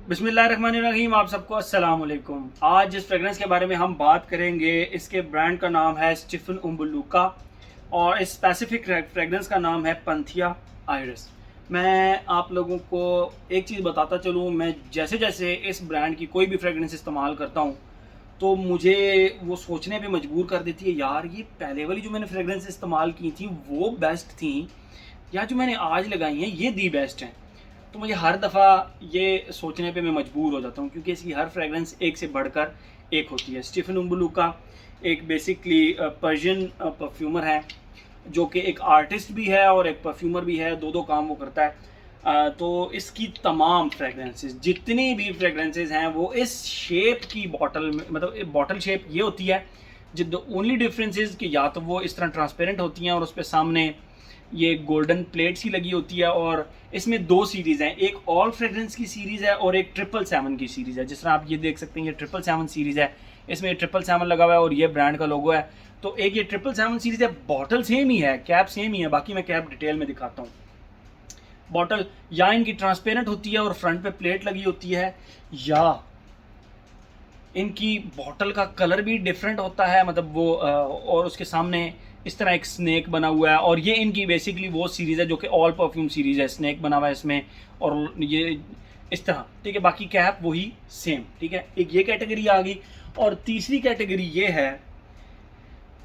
बिस्मिल्लाहिर्रहमानिर्रहीम। आप सबको अस्सलाम वालेकुम। आज जिस फ्रेगरेंस के बारे में हम बात करेंगे, इसके ब्रांड का नाम है स्टीफन उम्बुलुका और इस स्पेसिफिक फ्रेगरेंस का नाम है पंथिया आयरिस। मैं आप लोगों को एक चीज़ बताता चलूँ, मैं जैसे जैसे इस ब्रांड की कोई भी फ्रेगरेंस इस्तेमाल करता हूँ तो मुझे वो सोचने पे मजबूर कर देती है, यार ये पहले वाली जो मैंने फ्रेगरेंस इस्तेमाल की थी वो बेस्ट थी या जो मैंने आज लगाई हैं ये दी बेस्ट हैं। तो मुझे हर दफ़ा ये सोचने पे मैं मजबूर हो जाता हूँ, क्योंकि इसकी हर फ्रेगरेंस एक से बढ़कर एक होती है। स्टीफन उम्बुलुका एक बेसिकली पर्शियन परफ्यूमर है, जो कि एक आर्टिस्ट भी है और एक परफ्यूमर भी है, दो दो काम वो करता है। तो इसकी तमाम फ्रेगरेंसेस, जितनी भी फ्रेगरेंसेस हैं, वो इस शेप की बॉटल में, मतलब बॉटल शेप ये होती है। द ओनली डिफरेंस इज़ कि या तो वो इस तरह ट्रांसपेरेंट होती हैं और उस पर सामने ये गोल्डन प्लेट सी लगी होती है, और इसमें दो सीरीज़ हैं, एक ऑल फ्रेगरेंस की सीरीज़ है और एक 777 की सीरीज़ है। जिस तरह आप ये देख सकते हैं, ये 777 सीरीज़ है, इसमें 777 लगा हुआ है और ये ब्रांड का लोगो है। तो एक ये 777 सीरीज़ है, बॉटल सेम ही है, कैप सेम ही है, बाकी मैं कैप डिटेल में दिखाता हूँ। बॉटल या इनकी ट्रांसपेरेंट होती है और फ्रंट पे प्लेट लगी होती है, या इनकी बॉटल का कलर भी डिफरेंट होता है, मतलब वो और उसके सामने इस तरह एक स्नेक बना हुआ है। और ये इनकी बेसिकली वो सीरीज़ है जो कि ऑल परफ्यूम सीरीज़ है, स्नेक बना हुआ है इसमें और ये इस तरह, ठीक है। बाकी कैप वही सेम, ठीक है। एक ये कैटेगरी आ गई, और तीसरी कैटेगरी ये है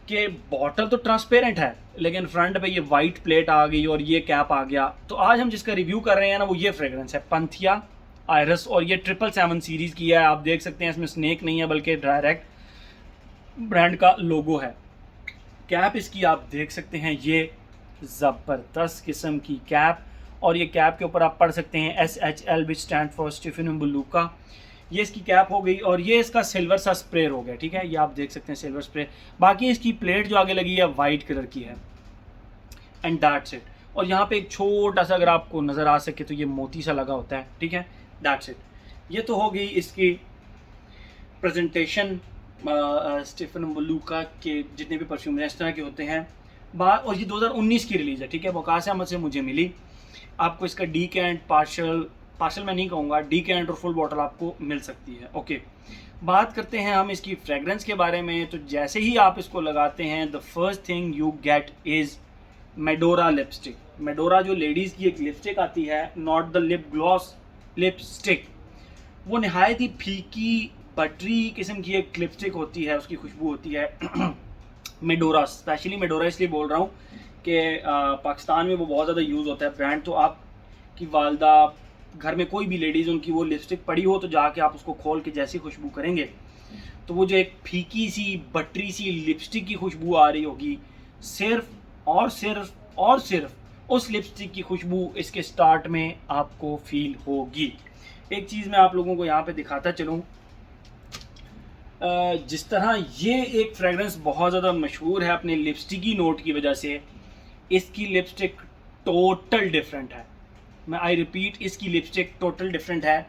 कि बॉटल तो ट्रांसपेरेंट है लेकिन फ्रंट पे ये वाइट प्लेट आ गई और ये कैप आ गया। तो आज हम जिसका रिव्यू कर रहे हैं ना, वो ये फ्रेगरेंस है पंथिया आयरस, और ये 777 सीरीज़ की है। आप देख सकते हैं इसमें स्नेक नहीं है बल्कि डायरेक्ट ब्रांड का लोगो है। कैप इसकी आप देख सकते हैं, ये ज़बरदस्त किस्म की कैप, और ये कैप के ऊपर आप पढ़ सकते हैं SHL, which stand for Stephen Umbuluka. ये इसकी कैप हो गई, और ये इसका सिल्वर सा स्प्रे हो गया, ठीक है। ये आप देख सकते हैं सिल्वर स्प्रे। बाकी इसकी प्लेट जो आगे लगी है वाइट कलर की है, एंड दैट्स इट। और यहाँ पे एक छोटा सा, अगर आपको नज़र आ सके तो ये मोती सा लगा होता है, ठीक है। That's it. ये तो हो गई इसकी प्रेजेंटेशन। स्टीफन उम्बुलुका के जितने भी परफ्यूम हैं इस तरह के होते हैं। बात, और ये 2019 की रिलीज़ है, ठीक है। वकास अहमद से मुझे मिली। आपको इसका डीकेंट, पार्शल मैं नहीं कहूँगा, डीकेंट और फुल बॉटल आपको मिल सकती है, ओके। बात करते हैं हम इसकी फ्रेगरेंस के बारे में। तो जैसे ही आप इसको लगाते हैं, the first thing you get is Medora lipstick. Medora जो लेडीज़ की एक लिपस्टिक आती है, not the lip gloss lipstick, वो नहायत ही फीकी बटरी किस्म की एक लिपस्टिक होती है, उसकी खुशबू होती है। मेडोरा, स्पेशली मेडोरा इसलिए बोल रहा हूँ कि पाकिस्तान में वो बहुत ज़्यादा यूज़ होता है ब्रांड। तो आपकी वालदा, घर में कोई भी लेडीज़, उनकी वो लिपस्टिक पड़ी हो तो जाके आप उसको खोल के जैसी खुशबू करेंगे तो वो जो एक फीकी सी बटरी सी लिपस्टिक की खुशबू आ रही होगी, सिर्फ उस लिपस्टिक की खुशबू इसके स्टार्ट में आपको फील होगी। एक चीज़ मैं आप लोगों को यहाँ पे दिखाता चलूँ, जिस तरह ये एक फ्रेगरेंस बहुत ज़्यादा मशहूर है अपने लिपस्टिकी नोट की वजह से, इसकी लिपस्टिक टोटल डिफरेंट है। मैं आई रिपीट, इसकी लिपस्टिक टोटल डिफरेंट है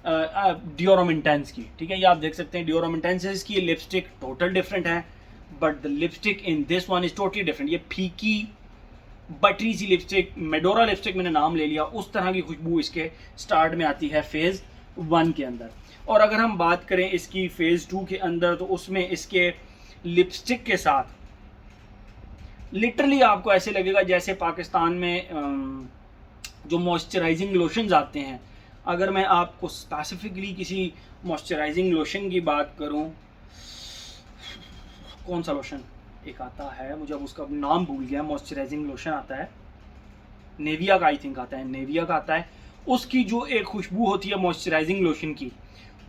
डियोरम इंटेंस की, ठीक है। ये आप देख सकते हैं डियोरम इंटेंस की लिपस्टिक टोटल डिफरेंट है, but the lipstick in this one is totally different. ये फीकी बटरी सी लिपस्टिक, मेडोरा लिपस्टिक मैंने नाम ले लिया, उस तरह की खुशबू इसके स्टार्ट में आती है फेज़ 1 के अंदर। और अगर हम बात करें इसकी फेज़ 2 के अंदर, तो उसमें इसके लिपस्टिक के साथ लिटरली आपको ऐसे लगेगा जैसे पाकिस्तान में जो मॉइस्चराइजिंग लोशंस आते हैं। अगर मैं आपको स्पेसिफिकली किसी मॉइस्चराइजिंग लोशन की बात करूं, कौन सा लोशन एक आता है, मुझे अब उसका नाम भूल गया, मॉइस्चराइजिंग लोशन आता है, नेविया का आई थिंक आता है, नेविया का आता है। उसकी जो एक खुशबू होती है मॉइस्चराइजिंग लोशन की,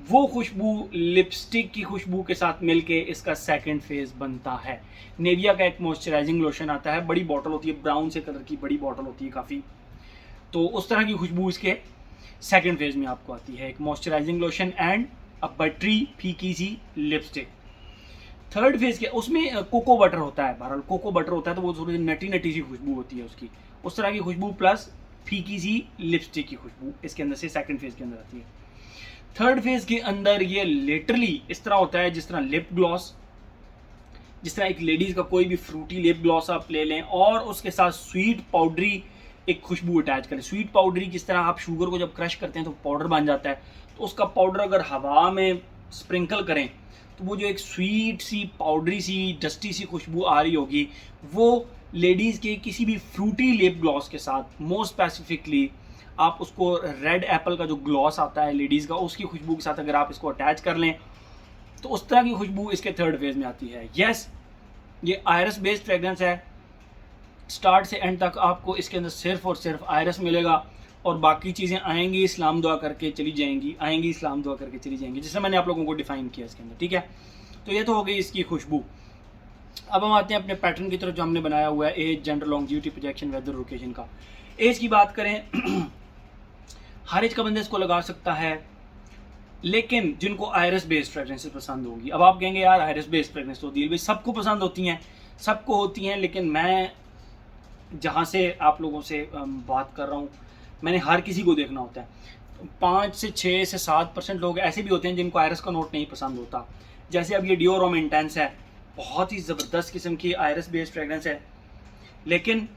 वो खुशबू लिपस्टिक की खुशबू के साथ मिलके इसका सेकंड फेज़ बनता है। नेविया का एक मॉइस्चराइजिंग लोशन आता है, बड़ी बॉटल होती है, ब्राउन से कलर की बड़ी बॉटल होती है काफ़ी। तो उस तरह की खुशबू इसके सेकंड फेज़ में आपको आती है, एक moisturising lotion and a buttery फीकी सी लिपस्टिक। थर्ड फेज़ के उसमें कोको बटर होता है, बहरहाल कोको बटर होता है, तो वो थोड़ी सी नटी नटी सी खुशबू होती है उसकी, उस तरह की खुशबू प्लस फीकी सी लिपस्टिक की खुशबू इसके अंदर से सेकंड फेज़ के अंदर आती है। थर्ड फेज़ के अंदर ये लिटरली इस तरह होता है जिस तरह लिप ग्लॉस, जिस तरह एक लेडीज़ का कोई भी फ्रूटी लिप ग्लॉस आप ले लें और उसके साथ स्वीट पाउडरी एक खुशबू अटैच करें। स्वीट पाउडरी, किस तरह आप शुगर को जब क्रश करते हैं तो पाउडर बन जाता है, तो उसका पाउडर अगर हवा में स्प्रिंकल करें तो वो जो एक स्वीट सी पाउडरी सी डस्टी सी खुशबू आ रही होगी, वो लेडीज़ के किसी भी फ्रूटी लिप ग्लॉस के साथ, मोर स्पेसिफिकली आप उसको रेड एप्पल का जो ग्लॉस आता है लेडीज़ का, उसकी खुशबू के साथ अगर आप इसको अटैच कर लें तो उस तरह की खुशबू इसके थर्ड फेज़ में आती है। यस, ये आयरस बेस्ड फ्रेगरेंस है। स्टार्ट से एंड तक आपको इसके अंदर सिर्फ और सिर्फ आयरस मिलेगा और बाकी चीज़ें आएंगी इस्लाम दुआ करके चली जाएंगी, आएंगी इस्लाम दुआ करके चली जाएंगी, जैसे मैंने आप लोगों को डिफाइन किया इसके अंदर, ठीक है। तो ये तो हो गई इसकी खुशबू। अब हम आते हैं अपने पैटर्न की तरफ जो हमने बनाया हुआ है, age, gender, longevity, projection, weather, occasion का। एज की बात करें हर एज का बंदा इसको लगा सकता है, लेकिन जिनको आयरस बेस्ड फ्रेगरेंसेस पसंद होगी। अब आप कहेंगे यार आयरस बेस्ड फ्रेगरेंस तो दिल भाई सबको पसंद होती हैं, सबको होती हैं, लेकिन मैं जहाँ से आप लोगों से बात कर रहा हूँ, मैंने हर किसी को देखना होता है। 5 से 6 से 7% लोग ऐसे भी होते हैं जिनको आयरस का नोट नहीं पसंद होता। जैसे अब ये डियोर होम इंटेंस है, बहुत ही ज़बरदस्त किस्म की आयरस बेस्ड फ्रेगरेंस है, लेकिन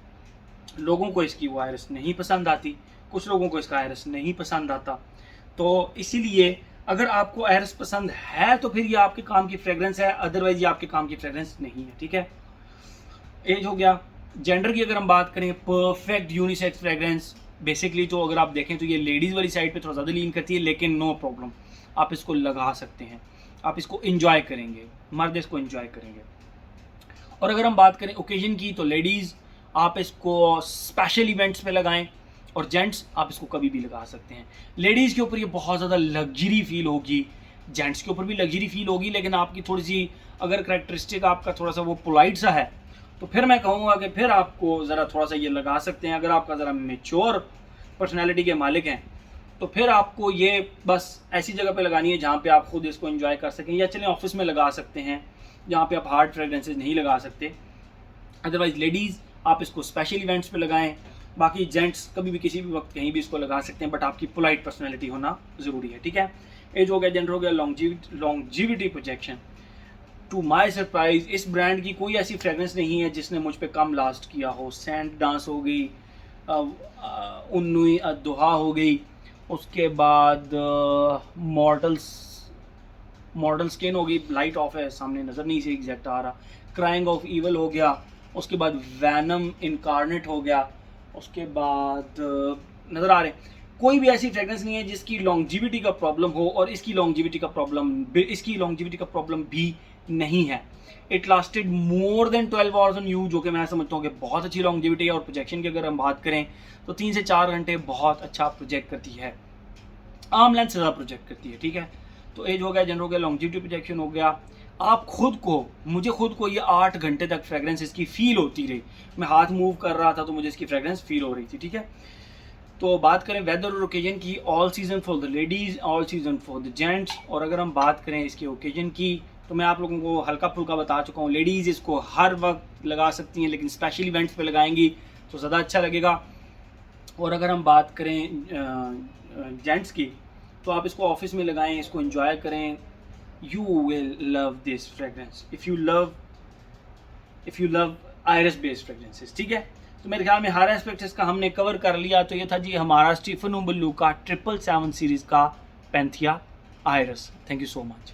लोगों को इसकी वो आयरस नहीं पसंद आती, कुछ लोगों को इसका आयरस नहीं पसंद आता। तो इसीलिए अगर आपको आयरस पसंद है तो फिर ये आपके काम की फ्रेगरेंस है, अदरवाइज ये आपके काम की फ्रेगरेंस नहीं है, ठीक है। एज हो गया। जेंडर की अगर हम बात करें, परफेक्ट यूनिसेक्स फ्रेगरेंस, बेसिकली तो अगर आप देखें तो ये लेडीज़ वाली साइड पे थोड़ा ज़्यादा लीन करती है, लेकिन नो प्रॉब्लम, आप इसको लगा सकते हैं, आप इसको इंजॉय करेंगे, मर्द इसको इंजॉय करेंगे। और अगर हम बात करें ओकेजन की, तो लेडीज़ आप इसको स्पेशल इवेंट्स पे लगाएं और जेंट्स आप इसको कभी भी लगा सकते हैं। लेडीज़ के ऊपर ये बहुत ज़्यादा लग्जरी फील होगी, जेंट्स के ऊपर भी लग्जरी फील होगी, लेकिन आपकी थोड़ी सी अगर करैक्टरिस्टिक आपका थोड़ा सा वो पोलाइट सा है तो फिर मैं कहूँगा कि फिर आपको ज़रा थोड़ा सा ये लगा सकते हैं। अगर आपका ज़रा मेच्योर पर्सनैलिटी के मालिक हैं तो फिर आपको ये बस ऐसी जगह पे लगानी है जहाँ पे आप खुद इसको एंजॉय कर सकें, या चलें ऑफिस में लगा सकते हैं जहाँ पे आप हार्ड फ्रेगरेंसेज नहीं लगा सकते। अदरवाइज लेडीज़ आप इसको स्पेशल इवेंट्स पे लगाएं, बाकी जेंट्स कभी भी किसी भी वक्त कहीं भी इसको लगा सकते हैं, बट आपकी पोलाइट पर्सनैलिटी होना ज़रूरी है, ठीक है। एज हो गया, जेंडर हो गया, longevity, projection. To my surprise इस ब्रांड की कोई ऐसी फ्रेगरेंस नहीं है जिसने मुझ पे कम लास्ट किया हो। सैंड डांस हो गई, उन्नुई दुहा हो गई, उसके बाद मॉडल स्किन हो गई, लाइट ऑफ है सामने नज़र नहीं से एग्जैक्ट आ रहा, क्राइंग ऑफ ईवल हो गया, उसके बाद वैनम इनकारनेट हो गया, उसके बाद नज़र आ रहे। कोई भी ऐसी फ्रेगरेंस नहीं है जिसकी लॉन्जिविटी का प्रॉब्लम हो, और इसकी लॉन्जिविटी का प्रॉब्लम भी नहीं है। It lasted more than 12 hours on you, जो कि मैं समझता हूँ कि बहुत अच्छी लॉन्जिविटी है। और प्रोजेक्शन की अगर हम बात करें तो 3 से 4 घंटे बहुत अच्छा प्रोजेक्ट करती है, आर्म लेंथ से ज़्यादा प्रोजेक्ट करती है, ठीक है। तो एज हो गया, जेंडर हो गया, लॉन्जिविटी, प्रोजेक्शन हो गया। आप मुझे खुद को ये 8 घंटे तक फ्रेगरेंस इसकी फील होती रही, मैं हाथ मूव कर रहा था तो मुझे इसकी फ्रेगरेंस फील हो रही थी, ठीक है। तो बात करें वेदर और ओकेजन की, all season for the ladies, all season for the gents. और अगर हम बात करें इसके ओकेजन की तो मैं आप लोगों को हल्का फुल्का बता चुका हूँ। लेडीज़ इसको हर वक्त लगा सकती हैं, लेकिन स्पेशल इवेंट्स पे लगाएंगी तो ज़्यादा अच्छा लगेगा। और अगर हम बात करें जेंट्स की तो आप इसको ऑफिस में लगाएं, इसको एंजॉय करें। You will love this fragrance if you love iris based fragrances, ठीक है। तो मेरे ख्याल में हर एस्पेक्ट इसका हमने कवर कर लिया। तो ये था जी हमारा स्टीफन उम्बुल्लू का 777 सीरीज़ का पैंथिया आयरस। Thank you so much.